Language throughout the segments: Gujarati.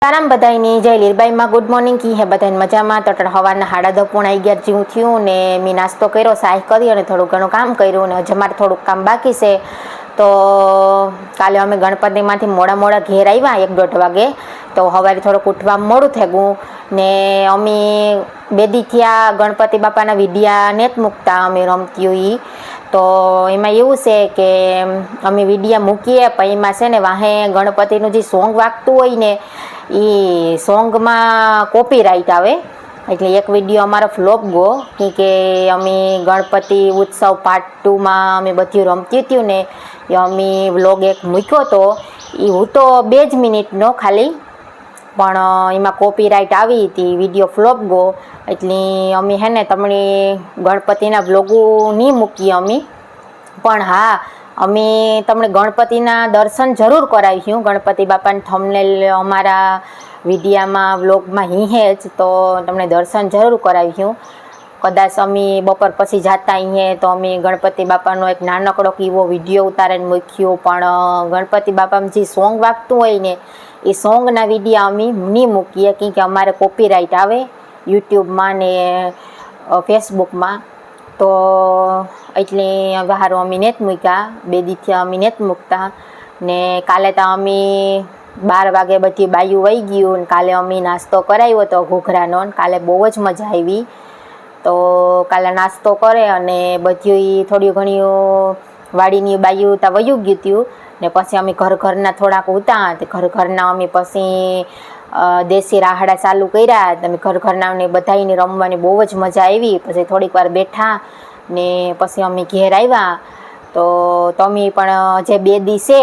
આરાम બધાની જય લીરબાઈમાં ગુડ મોર્નિંગ કી હે બધાને મજામાં તો હવારના 10:30 જેવું થયું ને મેં નાસ્તો કર્યો સાય કરી અને થોડું ઘણું કામ કર્યું ને હજી મારે થોડુંક કામ બાકી છે તો કાલે અમે ગણપતિમાંથી મોડા ઘેર આવ્યા 1-1:30 વાગે તો સવારે થોડુંક ઉઠવા મોડું થઈ ગયું ને અમે બેદી થયા ગણપતિ બાપાના વિડિયા નેત મૂકતા અમે રમતી હોય તો એમાં એવું છે કે અમે વિડિયા મૂકીએ પણ એમાં છે ને વાહે ગણપતિનું જે સોંગ વાગતું હોય ને એ સોંગમાં કોપીરાઇટ આવે એટલે એક વિડીયો અમારો ફ્લોપ ગયો કે અમે ગણપતિ ઉત્સવ પાર્ટ 2માં અમે બધી રમતી હતી ને એ અમે વ્લોગ એક મૂક્યો હતો એ હું તો 2 જ મિનિટનો ખાલી પણ એમાં કોપીરાઇટ આવી હતી વિડીયો ફ્લોપ ગયો એટલે અમે હે ને તમને ગણપતિના વ્લોગો નહીં મૂકીએ અમે પણ હા અમે તમને ગણપતિના દર્શન જરૂર કરાવીશું ગણપતિ બાપાને થંબનેલ અમારા વિડીયામાં વ્લોગમાં હીહે જ તો તમને દર્શન જરૂર કરાવીશું કદાચ અમે બપોર પછી જતા અહીંયા તો અમે ગણપતિ બાપાનો એક નાનકડો એવો વિડીયો ઉતારીને મૂક્યો પણ ગણપતિ બાપામાં જે સોંગ વાગતું હોય ને એ સોંગના વિડીયા અમે નહીં મૂકીએ કેમ કે અમારે કોપીરાઇટ આવે યુટ્યુબમાં ને ફેસબુકમાં તો એટલે હારું અમે નેત મૂક્યા 2 દીથી અમે નેત મૂકતા ને કાલે તો અમે 12 વાગે બધી બાયું વહી ગયું ને કાલે અમે નાસ્તો કરાવ્યો હતો ઘૂઘરાનો કાલે બહુ જ મજા આવી તો કાલે નાસ્તો કરે અને બધી થોડી ઘણી વાડીની બાયું ત્યાં વયું ગયું હતું ને પછી અમે ઘરના થોડાક ઉતા તે ઘરના અમે પછી દેશી રાહડા ચાલુ કર્યા તમે ઘરનાને બધાને રમવાની બહુ જ મજા આવી પછી થોડીક વાર બેઠા ને પછી અમે ઘેર આવ્યા તો તમે પણ જે 2 દી છે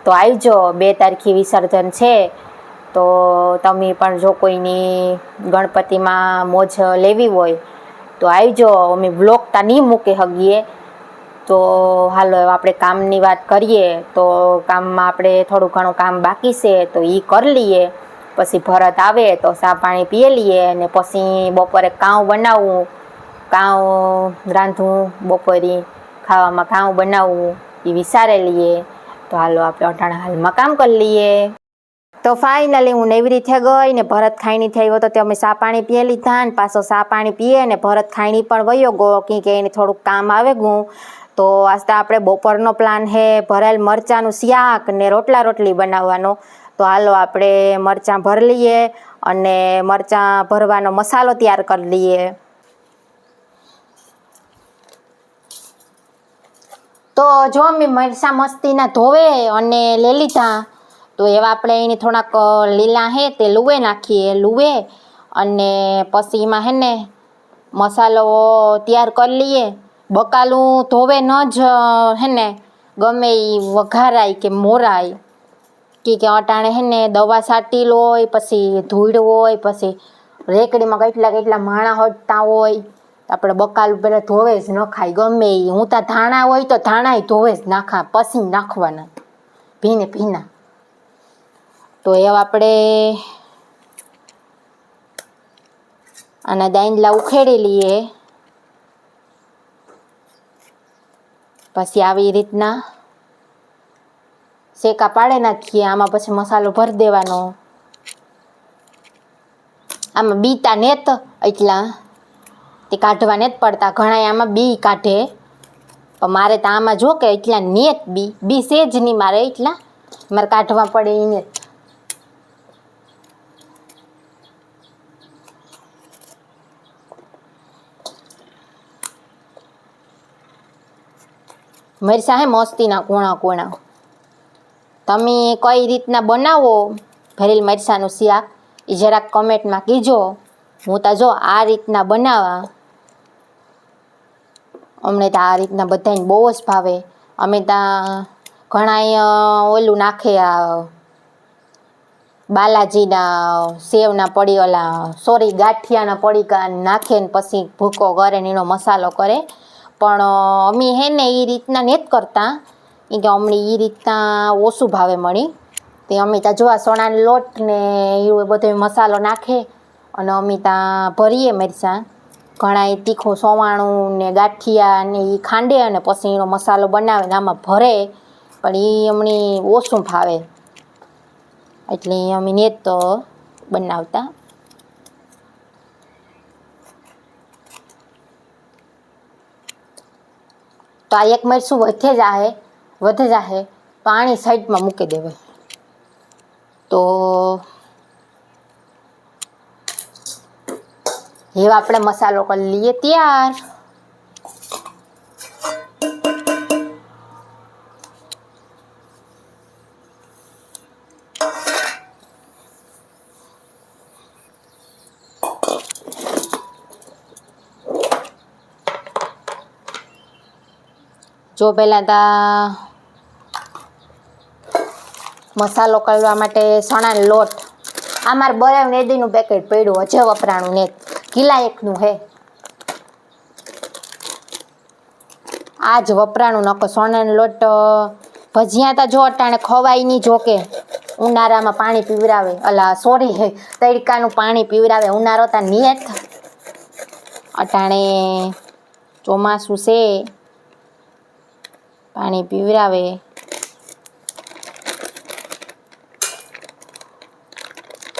તો આવજો 2 તારીખે વિસર્જન છે તો તમે પણ જો કોઈની ગણપતિમાં મોજ લેવી હોય તો આવજો અમે વ્લોગ તા નહીં મૂકી શકીએ તો હાલો આપણે કામની વાત કરીએ તો કામમાં આપણે થોડું ઘણું કામ બાકી છે તો એ કરી લઈએ પછી ભરત આવે તો ચા પાણી પીએ લઈએ ને પછી બપોરે કાઉં બનાવવું કાઉં રાંધવું બપોરે ખાવામાં કાઉં બનાવવું એ વિચારે લઈએ તો હાલો આપણે અટાણા હાલમાં કામ કરી લઈએ તો ફાઇનલી હું નેવરી થઈ ગઈ ને ભરત ખાઈની થઈ ગયો તો અમે ચા પાણી પીએ લીધા ને પાછો ચા પાણી પીએ ને ભરત ખાઈની પણ વયો ગયો કે એને થોડુંક કામ આવે ગયું તો આસ્તા આપણે બપોરનો પ્લાન છે ભરેલ મરચાંનું શાક ને રોટલી બનાવવાનો તો હાલો આપણે મરચાં ભરી લઈએ અને મરચાં ભરવાનો મસાલો તૈયાર કરી લઈએ તો જો અમે મરચાં મસ્તીના ધોવે અને લઈ લીધા તો એવા આપણે એને થોડાક લીલા હે તે લુવે નાખીએ લુવે અને પછી એમાં હે ને મસાલો તૈયાર કરી લઈએ બકાલું ધોવે ન જ હે ને ગમે એ વઘારાય કે મોરાય કે અટાણે હે ને દવા છાંટેલ હોય પછી ધૂળ હોય પછી રેકડીમાં કેટલા માણા હટતા હોય તો આપણે બકાલું પહેલાં ધોવે જ ન ખાય ગમે એ હું ત્યાં ધાણા હોય તો ધાણાય ધોવે જ નાખા પછી નાખવાના ભીના તો એવા આપણે આના દાંડલા ઉખેડી લઈએ પછી આવી રીતના શેકા પાડે નાખીએ આમાં પછી મસાલો ભરી દેવાનો આમાં બીતા નેત એટલા તે કાઢવા નેત પડતા ઘણા આમાં બી કાઢે પણ મારે તો આમાં જો કે એટલા નેત બી સેજ નહીં મારે એટલા મારે કાઢવા પડે એને મરચાં હે મસ્તીના કોણા તમે કઈ રીતના બનાવો ભરેલ મરચાંનું શાક એ જરાક કમેન્ટમાં કીજો હું તો જો આ રીતના બનાવવા અમને તો આ રીતના બધાને બહુ જ ભાવે અમે ત્યાં ઘણા ઓલું નાખે આ બાલાજીના સેવના પડી ગાંઠિયાના પડીકા નાખે ને પછી ભૂકો કરે ને એનો મસાલો કરે પણ અમે હે ને એ રીતના નથી કરતા કે અમને એ રીતના ઓછું ભાવે મળી તે અમે ત્યાં જોવા સોનાનો લોટ ને એ બધો મસાલો નાખે અને અમે ત્યાં ભરીએ મરચાં ઘણા એ તીખું સોવાણું ને ગાંઠિયા ને એ ખાંડે અને પછી એનો મસાલો બનાવે ને આમાં ભરે પણ એ અમને ઓછું ભાવે એટલે અમે ને તો બનાવતા. તો આ એક મરચું વધે જાહે તો આની સાઈડમાં મૂકી દેવાય. તો હવે આપણે મસાલો કરી લઈએ તૈયાર. જો પહેલાં તા મસાલો કરવા માટે ચણાનો લોટ, આ મારે બરાવ નેદીનું પેકેટ પડ્યું હજે વપરાણું ને કિલા એકનું હે, આ જ વપરાણું. નકો ચણાનો લોટ ભજીયા તા જો અટાણે ખવાય નહીં, જોકે ઉનાળામાં પાણી પીવરાવે, તડકાનું પાણી પીવરાવે. ઉનાળો તા નિયત, અટાણે ચોમાસું છે પાણી પીવરાવે.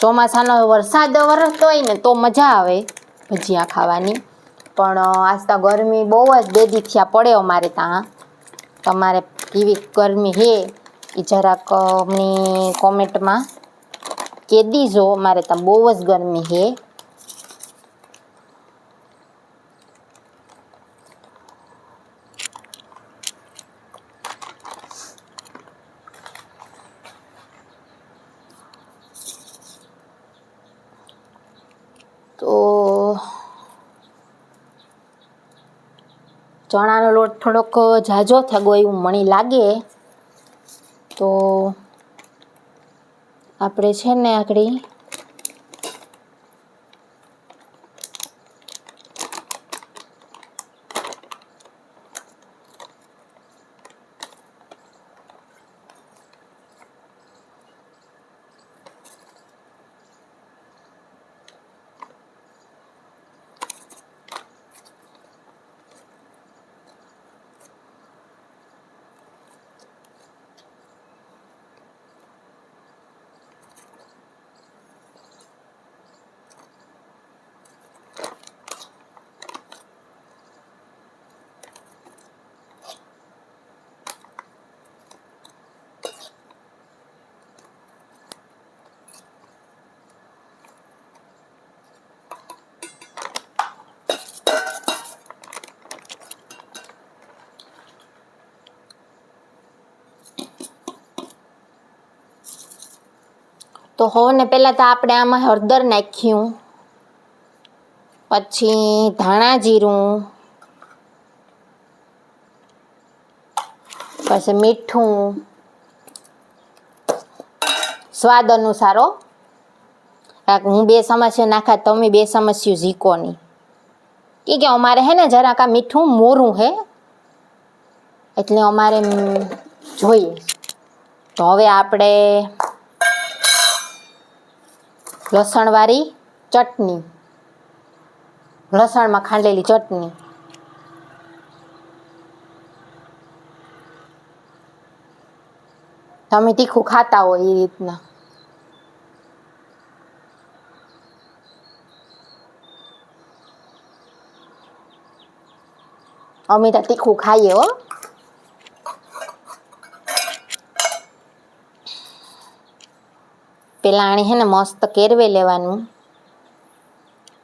ચોમાસાનો વરસાદ વરસતો હોય ને તો મજા આવે ભજીયા ખાવાની, પણ આજ તો ગરમી બહુ જ 2 દી થયા પડે અમારે ત્યાં. તમારે કેવી ગરમી છે એ જરાક અમને કોમેન્ટમાં કહી દીજો. અમારે ત્યાં બહુ જ ગરમી છે. તો ચણાનો લોટ થોડોક ઝાઝો થયો એવું મને લાગે, તો આપણે છે ને આગળ તો ને પહેલાં તો આપણે આમાં હળદર નાખ્યું, પછી ધાણા જીરું, પછી મીઠું સ્વાદ અનુસારો. હું 2 ચમચીઓ નાખા, તમે 2 ચમચીઓ ઝીકો નહીં, કે અમારે હે ને જરાક આ મીઠું મોરું હે એટલે અમારે જોઈએ. તો હવે આપણે લસણવાળી ચટણી, લસણમાં ખાંડેલી ચટણી, તમે તીખું ખાતા હોય એ રીતના. અમે તો તીખું ખાઈએ હો. પેલા આણે હે ને મસ્ત કેરવે લેવાનું,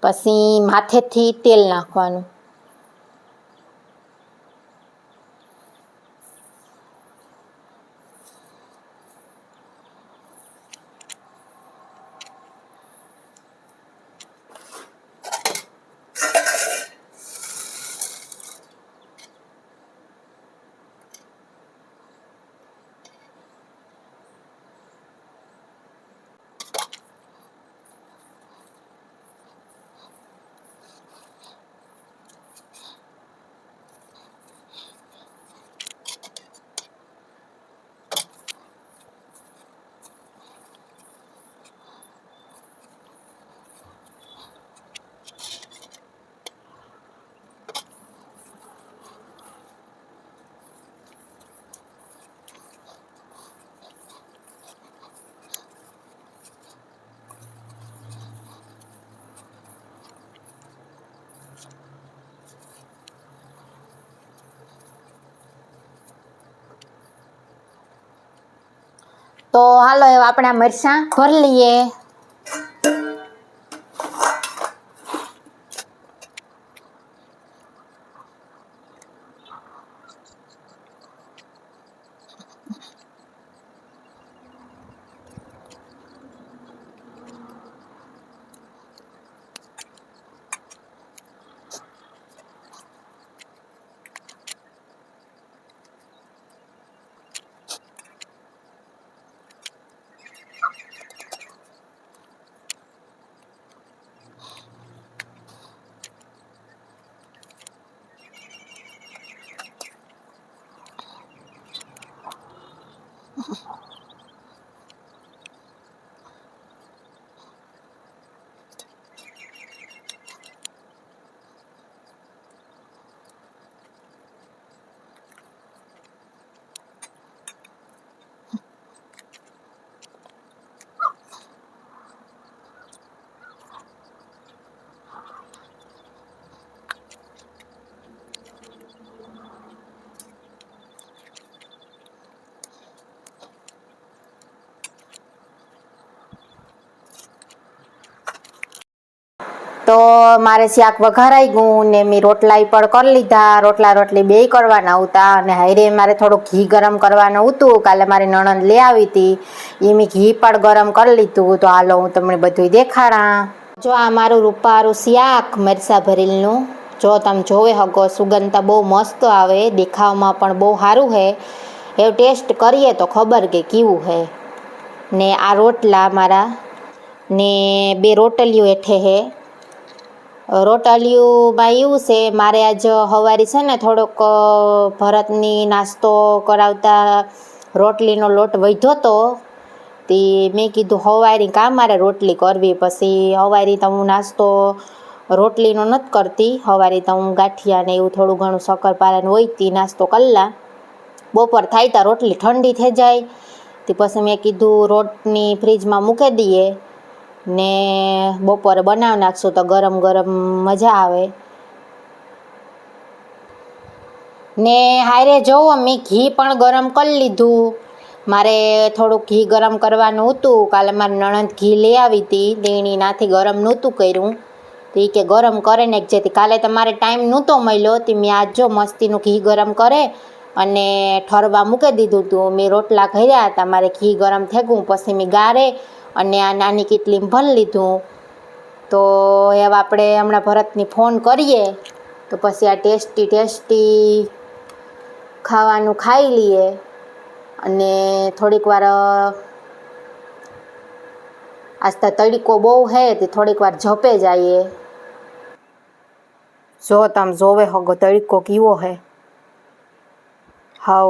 પછી માથેથી તેલ નાખવાનું. તો હાલો હવે આપણે આ મરચાં ભરી લઈએ. તો મારે શાક વઘારાઈ ગયું ને મેં રોટલા પણ કરી લીધા. રોટલી બે કરવાના હતા અને હારે મારે થોડું ઘી ગરમ કરવાનું હતું. કાલે મારી નણંદ લઈ આવી હતી, એ મેં ઘી પણ ગરમ કરી લીધું. તો હાલો હું તમને બધું દેખાડા. જો આ મારું રૂપારું શાક મરચાં ભરેલનું, જો તમે જોવે હગો સુગંધતા બહુ મસ્ત આવે, દેખાવમાં પણ બહુ સારું છે. એવું ટેસ્ટ કરીએ તો ખબર કે કેવું છે. ને આ રોટલા મારા ને બે રોટલીઓ હેઠે છે. રોટલીઓમાં એવું છે, મારે આજ સવારે છે ને થોડોક ભરતની નાસ્તો કરાવતા રોટલીનો લોટ વધ્યો હતો. તે મેં કીધું સવારે કાં મારે રોટલી કરવી, પછી સવારે તો હું નાસ્તો રોટલીનો નથી કરતી. સવારે તો હું ગાંઠિયા ને એવું થોડું ઘણું શક્કરપારાને હોય તે નાસ્તો કરલા. બપોર થાય ત્યાં રોટલી ઠંડી થઈ જાય. તે પછી મેં કીધું રોટની ફ્રીજમાં મૂકી દઈએ ને બપોરે બનાવી નાખશું તો ગરમ ગરમ મજા આવે. ને હારે જોવો મેં ઘી પણ ગરમ કરી લીધું. મારે થોડુંક ઘી ગરમ કરવાનું હતું. કાલે મારી નણંદ ઘી લઈ આવી હતી, તેણી નાથી ગરમ નહોતું કર્યું. તો એ કે ગરમ કરે ને જેથી કાલે તમારે ટાઈમ નહોતો મળ્યો. તે મેં આજ જો મસ્તીનું ઘી ગરમ કરે અને ઠરવા મૂકી દીધું હતું. મેં રોટલા ઘર્યા હતા, મારે ઘી ગરમ થઈ ગયું. પછી મેં ગારે અને આ નાની કીટલીમાં ભરી લીધું. તો હવે આપણે હમણાં ભરતની ફોન કરીએ તો પછી આ ટેસ્ટી ખાવાનું ખાઈ લઈએ અને થોડીક વાર આસ્તા તડકો બહુ છે તે થોડીક વાર ઝપે જઈએ. જો તમે જોવે હગો તડકો કેવો છે, હાવ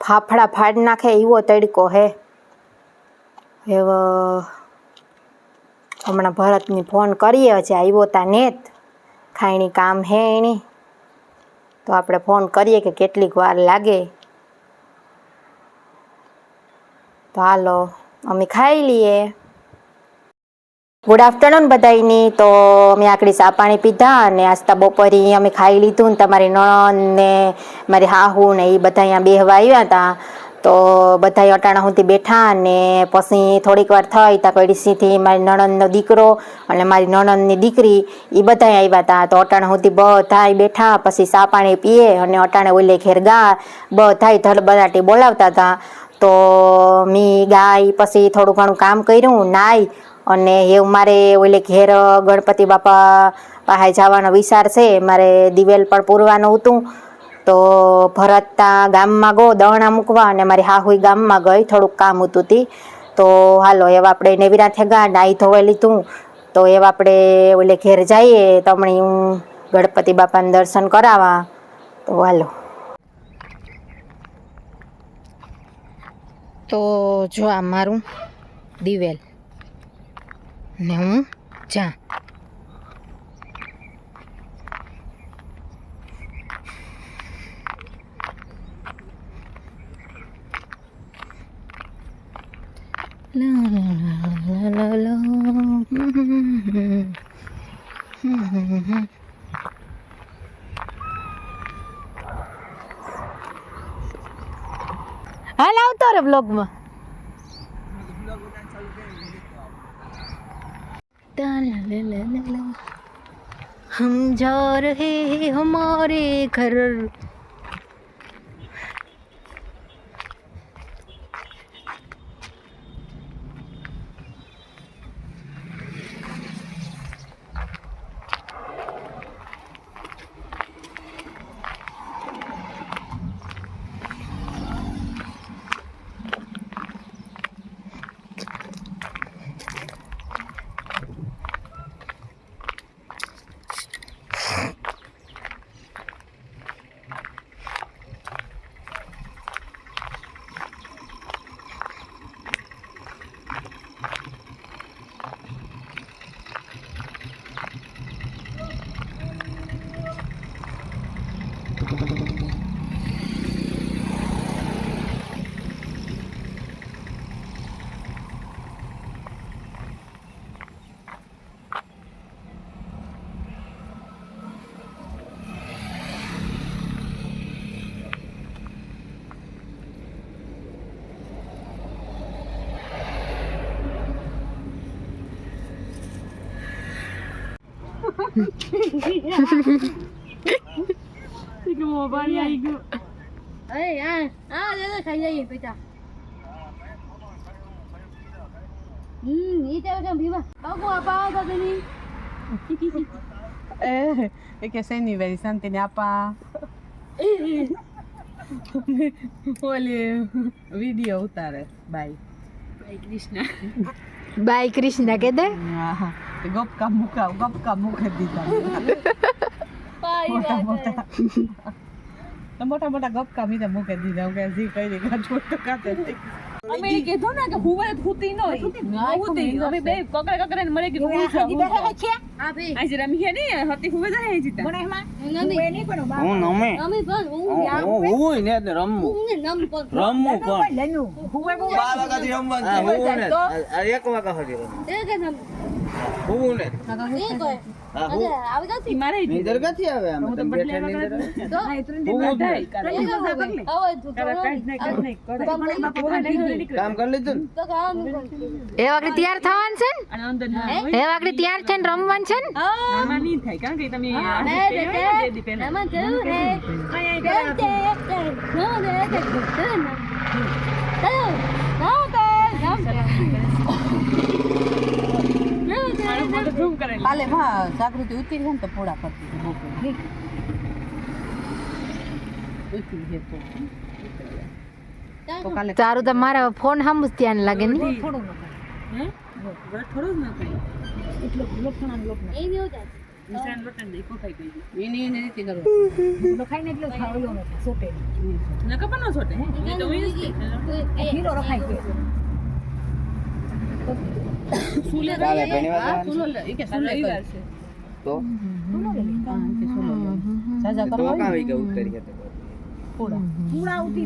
ફાફડા ફાડ નાખે એવો તડકો છે. હવે હમણાં ભરતની ફોન કરીએ, હજી આવ્યો તા નેત ખાયણી કામ હે એની. તો આપણે ફોન કરીએ કે કેટલીક વાર લાગે. તો હાલો અમે ખાઈ લઈએ. ગુડ આફ્ટરનૂન બધાયની. તો અમે આકડી ચા પાણી પીધા અને આસ્તા બપોરે અમે ખાઈ લીધું ને તમારી નણંદ ને મારી હાહુ ને એ બધા અહીંયા બેહવા આવ્યા હતા. તો બધા અટાણા સુધી બેઠા અને પછી થોડીક વાર થઈ ત્યાં પડીસીથી મારી નણંદનો દીકરો અને મારી નણંદની દીકરી એ બધા આવ્યા હતા. તો અટાણા સુધી બધા બેઠા, પછી ચા પાણી પીએ અને અટાણે ઓલે ઘેર ગા બધા ધડબડાટી બોલાવતા હતા. તો મેં ગાય પછી થોડું ઘણું કામ કર્યું, નાઈ અને એવું મારે ઓલે ઘેર ગણપતિ બાપા પાસે જવાનો વિચાર છે. મારે દિવેલ પણ પૂરવાનું હતું. તો ભરત ગામમાં ગયો દવણા મૂકવા અને મારી હાહુઈ ગામમાં ગઈ, થોડુંક કામ હતું તી. તો હાલો એવા આપણે નેવીરા થેગા નાહી ધોવાઈ લીધું. તો એવા આપણે ઓલે ઘેર જઈએ તો હમણાં હું ગણપતિ બાપાને દર્શન કરાવવા. તો હાલો. તો જો આ મારું દિવેલ ને હું જા હાલ આવતો રે બ્લોગમાં. हम जा रहे हैं हमारे घर. મોબાઈલ આવી ગયો. અરે યાર આ દાદા ખાઈ જઈએ પૈસા. ઈ તે કેમ ભીવા બાબુ આપા તો તની Es que soy nivelizante ni apa. Olhe, video utare. Bye. Bye Krishna. Bye Krishna કે દે. Gop kamu દીધા. મોટા ગપ કામી તો મૂકે દીધા. હું કે જી કઈ દે છોટો કાતે. અમે કીધું ને કે હુવે હુતી નો હુતી અમે બે કકરે મળી ગઈ હું છે આ બે આજે રમી હે ને હતી હુવે જાય જીતા મને એમાં હુવે ની પણ હું નમે અમે પણ હું ને રમવું રમવું પણ લેનું હુવે 12 વાગ્યાથી રમવાનું છે તો 1 વાગ્યા સુધી રમવું એ કે નમ હું ને એ કોઈ અરે આવી ગઈ મારે નીંદર ક્યાંથી આવે આમ તમે બેઠે નીંદર તો આ ઇતરી દી બેઠા કરે હવે તું કામ કરી લીધું તો કામ એ વખતે તૈયાર થવાનું છે ને અને અંદર એ વખતે તૈયાર છે ને રમવાનું છે ને આમાં નહીં થાય કારણ કે તમે આમાં કેવું રે કાલે માં જાગૃતિ ઉતરી છે ને તો પોડા કરતી હતી બપોરે ઉતરી છે તો કાલે તારું તો મારા ફોન હામ ધ્યાન લાગે ને થોડું હે થોડું ન કરી એટલો લોખણા લોખણા એ નહીં હોતા નિશાન લોટન દેખો ખાઈ ગઈ એની રીતે કરો તો ખાઈને એટલો ખાવલો નથી સોટે ન કપા ન છોટે એ તો વીસ હીરો રખાઈ ગયો સુલે કાલે ઘણીવાર સુલે એ કે સુલે છે તો સુલે સાજા કરવા આવી ગયું ઉતરી હતા પૂડા ઉતરી